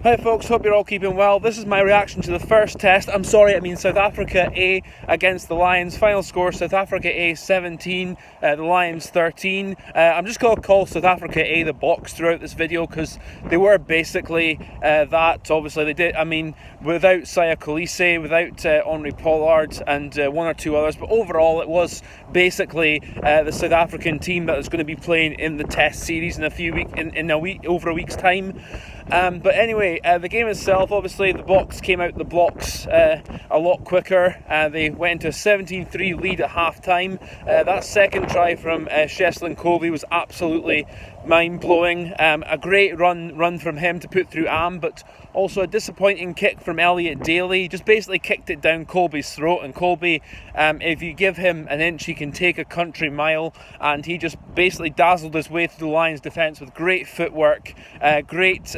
Hi folks, hope you're all keeping well. This is my reaction to the first test. South Africa A against the Lions. Final score, South Africa A 17, the Lions 13. I'm just going to call South Africa A the box throughout this video because they were basically that. Obviously they did, without Siya Kolisi, without Henri Pollard and one or two others. But overall it was basically the South African team that is going to be playing in the test series in over a week's time. But anyway, the game itself, obviously the Boks came out the blocks a lot quicker. They went into a 17-3 lead at half-time. That second try from Cheslin Kolbe was absolutely mind-blowing. A great run from him to put through but also a disappointing kick from Elliot Daly. Just basically kicked it down Kolbe's throat, and Kolbe, if you give him an inch, he can take a country mile, and he just basically dazzled his way through the Lions' defence with great footwork, great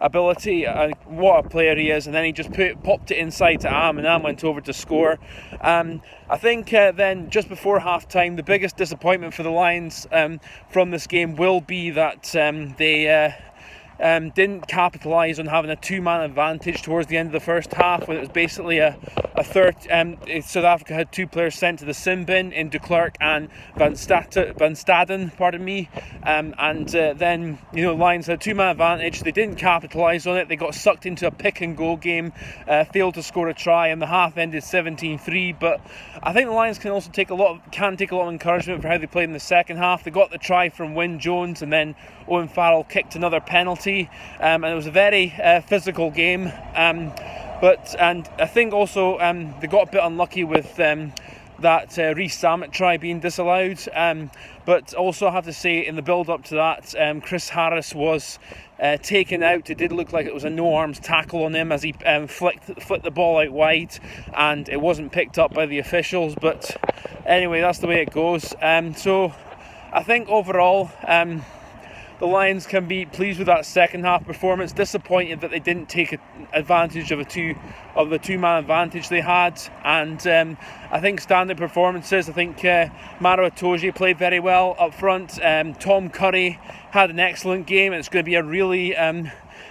ability. What a player he is. And then he just popped it inside to and Am went over to score. I think then just before half-time, the biggest disappointment for the Lions from this game will be that they didn't capitalise on having a two-man advantage towards the end of the first half, when it was basically a third. South Africa had two players sent to the sin bin in De Klerk and Van Staden, then Lions had a two-man advantage. They didn't capitalise on it. They got sucked into a pick-and-go game, failed to score a try, and the half ended 17-3. But I think the Lions can also take a lot of encouragement for how they played in the second half. They got the try from Wyn Jones, and then Owen Farrell kicked another penalty, and it was a very physical game. And I think also they got a bit unlucky with that Reece Samet try being disallowed. But also I have to say, in the build-up to that, Chris Harris was taken out. It did look like it was a no-arms tackle on him as he flicked the ball out wide, and it wasn't picked up by the officials. But anyway, that's the way it goes. So I think overall, the Lions can be pleased with that second half performance. Disappointed that they didn't take advantage of the two-man advantage they had. And I think standard performances. I think Maro Itoje played very well up front. Tom Curry had an excellent game. It's going to be a really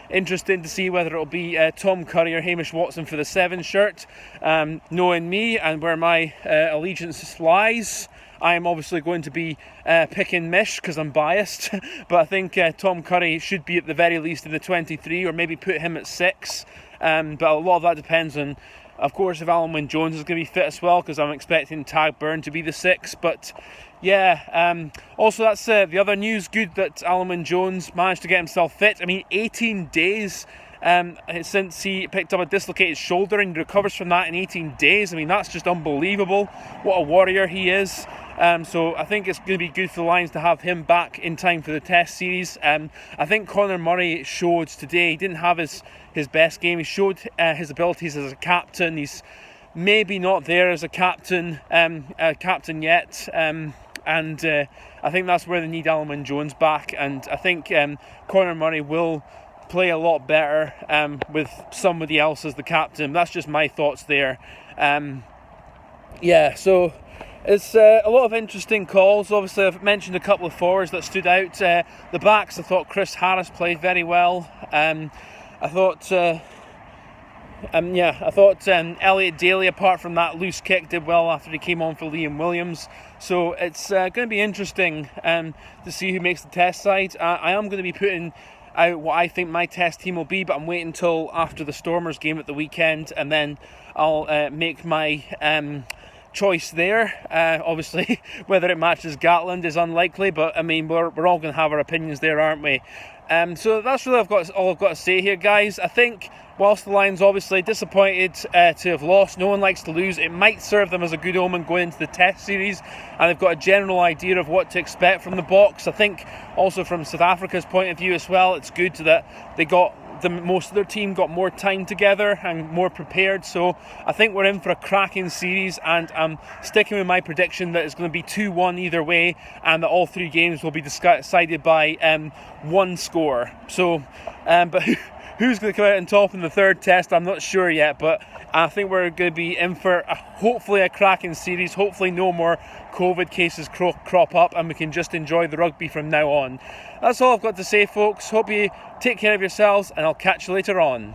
interesting to see whether it'll be Tom Curry or Hamish Watson for the 7 shirt. Knowing me and where my allegiance lies, I am obviously going to be picking Mish because I'm biased, but I think Tom Curry should be at the very least in the 23, or maybe put him at 6. But a lot of that depends on, of course, if Alun Wyn Jones is going to be fit as well, because I'm expecting Tadhg Beirne to be the 6. But yeah, also that's the other news. Good that Alun Wyn Jones managed to get himself fit. 18 days since he picked up a dislocated shoulder, and he recovers from that in 18 days. That's just unbelievable. What a warrior he is. So I think it's going to be good for the Lions to have him back in time for the test series. I think Conor Murray showed today, he didn't have his best game. He showed his abilities as a captain. He's maybe not there as a captain yet. And I think that's where they need Alun Wyn Jones back. And I think Conor Murray will play a lot better with somebody else as the captain. That's just my thoughts there. So it's a lot of interesting calls. Obviously, I've mentioned a couple of forwards that stood out. The backs, I thought Chris Harris played very well. I thought Elliot Daly, apart from that loose kick, did well after he came on for Liam Williams. So it's going to be interesting to see who makes the test side. I am going to be putting out what I think my test team will be, but I'm waiting until after the Stormers game at the weekend, and then I'll make my choice there. Obviously, whether it matches Gatland is unlikely, but we're all going to have our opinions there, aren't we? So that's really all I've got to say here, guys. I think whilst the Lions obviously disappointed to have lost, no one likes to lose. It might serve them as a good omen going into the test series, and they've got a general idea of what to expect from the Boks. I think also from South Africa's point of view as well, it's good that most of their team got more time together and more prepared. So I think we're in for a cracking series, and I'm sticking with my prediction that it's going to be 2-1 either way, and that all 3 games will be decided by one score. So but Who's going to come out on top in the third test, I'm not sure yet, but I think we're going to be in for hopefully a cracking series. Hopefully no more COVID cases crop up and we can just enjoy the rugby from now on. That's all I've got to say, folks. Hope you take care of yourselves and I'll catch you later on.